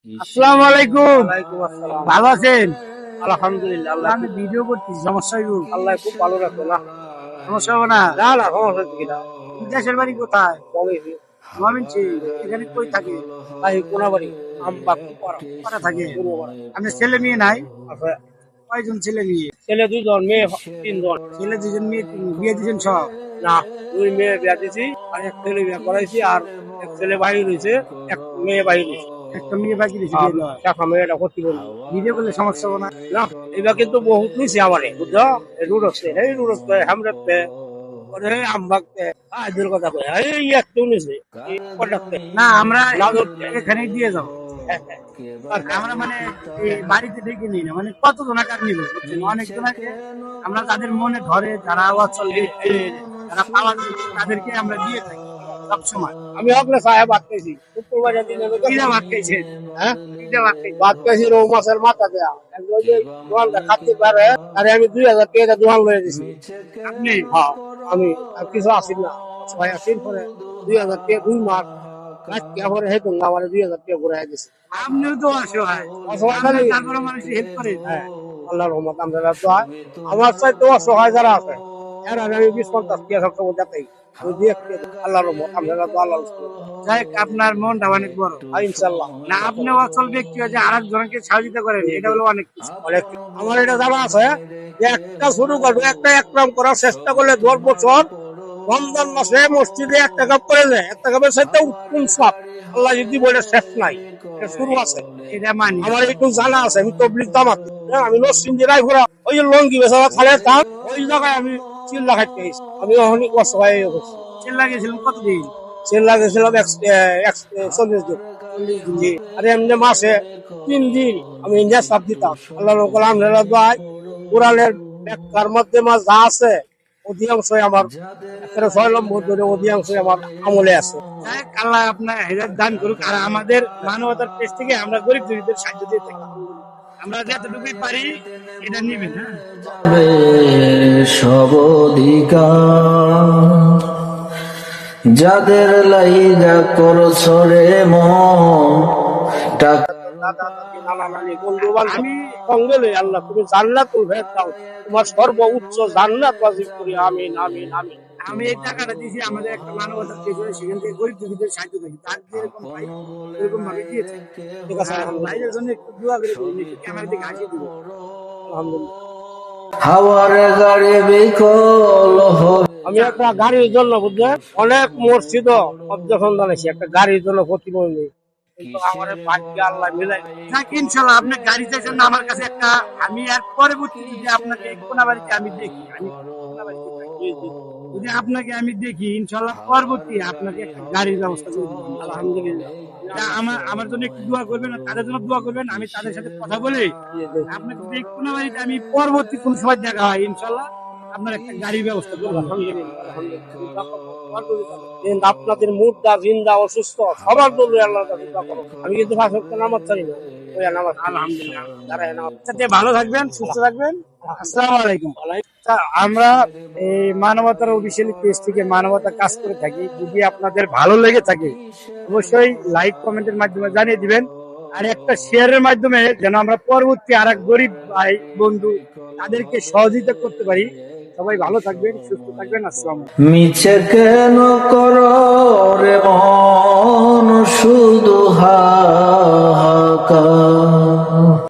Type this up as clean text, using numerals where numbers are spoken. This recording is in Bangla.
আসসালামু আলাইকুম। ওয়ালাইকুম আসসালাম। ভালো আছেন? আলহামদুলিল্লাহ, আল্লাহ আমি ভিডিও করছি, সমস্যা হইব? আল্লাহ খুব ভালো রাখো না। সমস্যা হবে না? না না, সমস্যা হচ্ছে কিনা দেশের বাড়ি কোথায়? বলেছি ময়মনসিংহ। এখানে কই থাকে? ভাই কোনাবাড়ি আম্বা খুব পাড়া কোথা থাকে? পূর্ব পাড়া আপনার ছেলে মেয়ে নাই? আছে। কয়জন ছেলে মেয়ে? ছেলে দুজন, মেয়ে তিনজন। ছেলে দুজন, মেয়ে তিনজন। বিয়ে দিয়েছেন সব? না, দুই মেয়ে বিয়া দিয়েছি আর এক ছেলে বিয়া করাইছি, আর এক ছেলে বাহির হয়েছে, এক মেয়ে বাহির হয়েছে। একটা মেয়ে বাকি দিয়েছে বিয়ে দেওয়ার। দেখা মেয়েটা করতে বলি ভিডিও করলে সমস্যা হবে না? না। এবার কিন্তু বহুত নিছে আমারে, বুঝছো? রুড়ছে এই রুড়ছে হামরাতে ওরে আম্বাকে আজের কথা কয় এই একটু নিছে এই কটাতে না, আমরা লাদর এখানে দিয়ে যাবো। আমরা মানে এই বাড়িতে ডেকে নিই না, মানে কতজন আকার নিবে বুঝছেন? অনেকজনকে আমরা তাদের মনে ধরে, যারা অচল ব্যক্তি, যারা পাওয়া যায়, তাদেরকে আমরা দিয়ে থাকি সবসময়। আমি আপনার সাহেব ভাত খাইছি শুক্রবারের দিনে কিরা ভাত খাইছেন? হ্যাঁ কিরা ভাত খাইছেন? ভাত খাইছি রৌ মাছের মাথা দেয়া একজন যে দোয়ানটা খাতে পারে, আরে আমি 2000 টাকা দোয়ান লয়ে দিছি। আপনি? হ্যাঁ, আমি আর কিছু আসিল না, ছয় আসিল পরে 2000 টাকা 2 মাস কাজ কে পরে হেতু না আমার 2000 টাকা ঘুরে দিছি। আপনিও তো অসহায়। অসহায় আমরা খালি- তারপরে মানুষ হেল্প করে। হ্যাঁ, আল্লাহর রহমত আমরা তো হয় আমার চাইতে অসহায় যারা আছে এর আগে আমি 20-50 টাকা সবসময় যাতেই ওই দিয়ে আল্লাহর রহমত আমরা তো আল্লাহ যাই হোক, আপনার মনটা অনেক বড়। ইনশাল্লাহ। না, আপনি অচল ব্যক্তি আছে আর একজনকে সহযোগিতা করেন, এটা হলো অনেক কিছু। অনেক আমার এটা জানা আছে যে একটা শুরু করবে, একটা একরাম করার চেষ্টা করলে 10 বছর রমজান মাসে মসজিদে 1 টাকা করে দেয়, 1 টাকা সাথে উত্তম সব আল্লাহ যদি বলে শেষ নাই, এটা শুরু আছে। এটা মানি। আমার একটু জানা আছে, আমি তবলিগ জামাত, আমি নরসিংদী রায়পুরা ওই যে লঙ্গি বেচারা খালের দাম ওই জায়গায় আমি চিল্লা খাইতে গেছি। আমি অনেক অসহায় হয়ে গেছি। চিল্লা গেছিলাম কতদিন? চিল্লা গেছিলাম 40 দিন। জি, আর এমনি মাসে 3 দিন আমি ইন্ডিয়া সাপ দিতাম। আল্লাহ আমরা দোয়াই কোরআনের ব্যাখ্যার মধ্যে মাছ যা আছে অধিকাংশই আমার 6 নম্বর ধরে অধিকাংশই আমার আমলে আছে। যাই হোক, আল্লাহ আপনার হেদায়েত দান করুক। আর আমাদের মানবতার পেজ থেকে আমরা গরিব দুঃখীদের সাহায্য দিয়ে থাকি। আমরা যতটুকুই পারি এটা নিবেন। হ্যাঁ, সব অধিকার যাদের লাইগা করছো রে মন টাকা দাদা দাদি নানা নানি বন্ধু বান্ধব সঙ্গে লই আল্লাহ তুমি জান্নাতুল ফেরদাউস দাও, তোমার সর্বোচ্চ জান্নাত ওয়াজিব করি। আমিন আমিন আমিন। আমি এই টাকাটা দিয়েছি আমাদের একটা মানবতার পেজ, সেখান থেকে গরিব দুঃখীদের সাহায্য করি। তার যেরকম পাই এরকম ভাবে দিয়েছে। ঠিক আছে, ভাইদের জন্য একটু দোয়া করে দিন, একটু ক্যামেরা দিকে হাসি দিব। আলহামদুলিল্লাহ। হাওয়ার গাড়ি বিকল হবে আমি একটা গাড়ির জন্য বুঝলে অনেক মসজিদ অবজেকশন জানাইছি একটা গাড়ির জন্য প্রতিবন্ধী, কিন্তু আমার ভাগ্যে আল্লাহ মিলাই। যাক, ইনশাল্লাহ আপনার গাড়ি চাইছেন না আমার কাছে একটা, আমি আর পরবর্তী যদি আপনাকে কোনাবাড়িতে আমি দেখি, আমি কোনাবাড়িতে থাকি, যদি আপনাকে আমি দেখি ইনশাল্লাহ পরবর্তী আপনাকে একটা গাড়ির ব্যবস্থা করে দেবো। আলহামদুলিল্লাহ। আমার জন্য একটু দোয়া করবেন, আর তাদের জন্য দোয়া করবেন। আমি তাদের সাথে কথা বলে আপনাকে যদি কোনাবাড়িতে আমি পরবর্তী কোন সময় দেখা হয় ইনশাল্লাহ আপনার একটা গাড়ির ব্যবস্থা করবো। আপনাদের মুদ্রা জিন্দা অসুস্থ সবার জন্য আল্লাহ আমি কিন্তু নামাজ চাই না, ওই নামাজ আলহামদুলিল্লাহ। দাঁড়ায় নামাজ। সাথে ভালো থাকবেন, সুস্থ থাকবেন। আসসালামু আলাইকুম। তা আমরা এই মানবতার অফিসিয়াল পেজ থেকে মানবতা কাজ করে থাকি। যদি আপনাদের ভালো লেগে থাকে অবশ্যই লাইক কমেন্টের মাধ্যমে জানিয়ে দিবেন, আর একটা শেয়ারের মাধ্যমে যেন আমরা পরবর্তী আর এক গরিব ভাই বন্ধু তাদেরকে সহযোগিতা করতে পারি। সবাই ভালো থাকবেন, সুস্থ থাকবেন। আসসালামু আলাইকুম। মিছে কেন করো রে মন শুধু হাহাকার